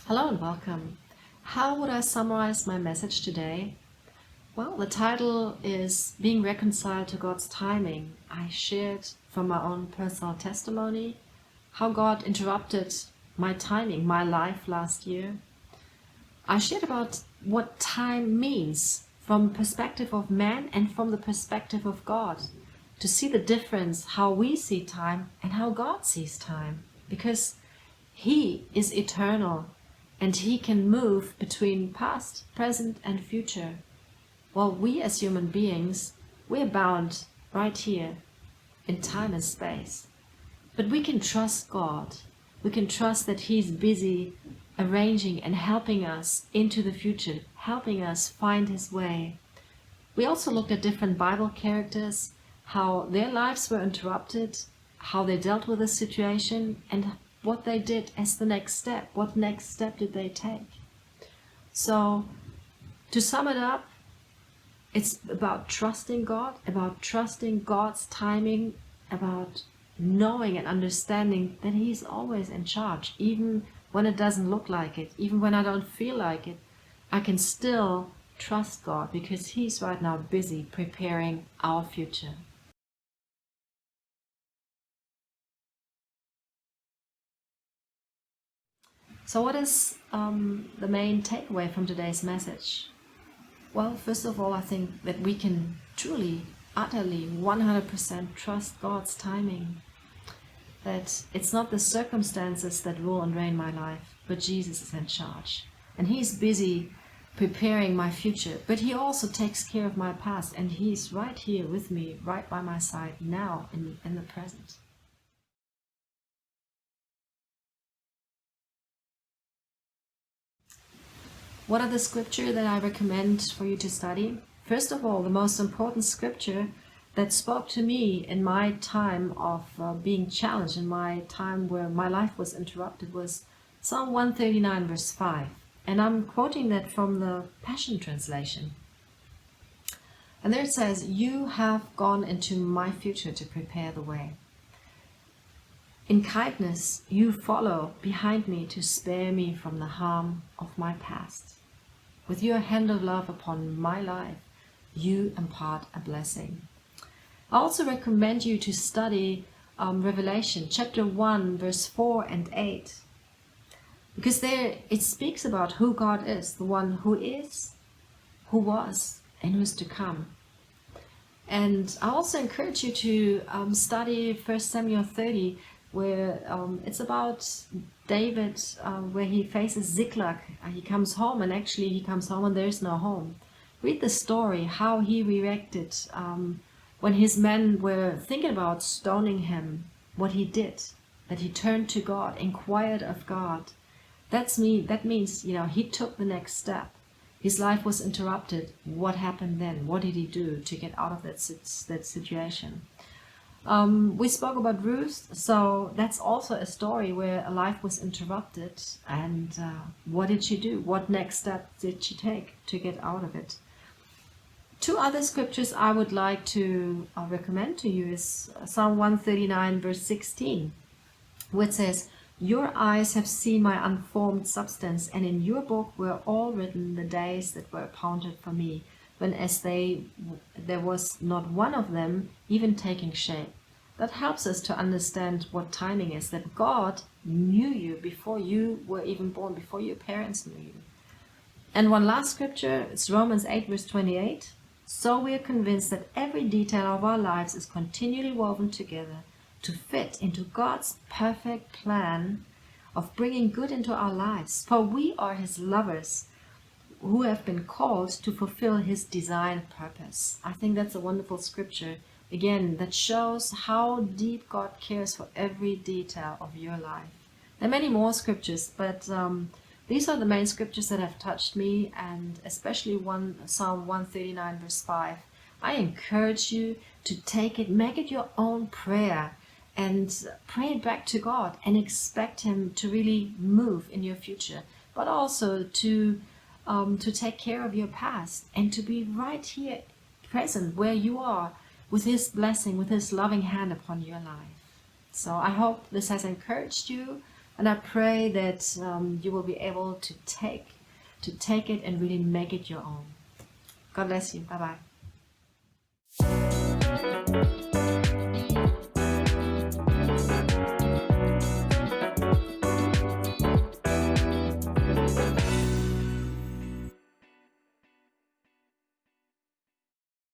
Hello and welcome. How would I summarize my message today? Well, the title is Being Reconciled to God's Timing. I shared from my own personal testimony how God interrupted my timing, my life last year. I shared about what time means from the perspective of man and from the perspective of God, to see the difference how we see time and how God sees time, because He is eternal and He can move between past, present and future. While we as human beings, we're bound right here in time and space. But we can trust God. We can trust that He's busy arranging and helping us into the future, helping us find His way. We also looked at different Bible characters, how their lives were interrupted, how they dealt with the situation, and what they did as the next step. What next step did they take? So, to sum it up, it's about trusting God, about trusting God's timing, about knowing and understanding that He's always in charge, even when it doesn't look like it, even when I don't feel like it. I can still trust God because He's right now busy preparing our future. So what is the main takeaway from today's message? Well, first of all, I think that we can truly, utterly, 100% trust God's timing. That it's not the circumstances that rule and reign my life, but Jesus is in charge. And He's busy preparing my future, but He also takes care of my past, and He's right here with me, right by my side now in the present. What are the scripture that I recommend for you to study? First of all, the most important scripture that spoke to me in my time of being challenged, in my time where my life was interrupted, was Psalm 139 verse 5. And I'm quoting that from the Passion Translation. And there it says, "You have gone into my future to prepare the way. In kindness you follow behind me to spare me from the harm of my past. With your hand of love upon my life, you impart a blessing." I also recommend you to study Revelation chapter 1 verse 4 and 8. Because there it speaks about who God is, the one who is, who was, and who is to come. And I also encourage you to study 1 Samuel 30, where it's about David, where he faces Ziklag. He comes home, and actually he comes home and there's no home. Read the story, how he reacted when his men were thinking about stoning him, what he did, that he turned to God, inquired of God. That means, he took the next step. His life was interrupted. What happened then? What did he do to get out of that situation? We spoke about Ruth, so that's also a story where a life was interrupted, and what did she do? What next step did she take to get out of it? Two other scriptures I would like to recommend to you is Psalm 139 verse 16, where it says, "Your eyes have seen my unformed substance, and in your book were all written the days that were appointed for me, when there was not one of them even taking shape." That helps us to understand what timing is, that God knew you before you were even born, before your parents knew you. And one last scripture, it's Romans 8 verse 28. "So we are convinced that every detail of our lives is continually woven together to fit into God's perfect plan of bringing good into our lives. For we are His lovers who have been called to fulfill His designed purpose." I think that's a wonderful scripture. Again, that shows how deep God cares for every detail of your life. There are many more scriptures, but these are the main scriptures that have touched me, and especially Psalm 139 verse 5. I encourage you to take it, make it your own prayer, and pray it back to God and expect Him to really move in your future, but also to take care of your past and to be right here present where you are, with His blessing, with His loving hand upon your life. So I hope this has encouraged you And I pray that you will be able to take it and really make it your own. God bless you. Bye bye.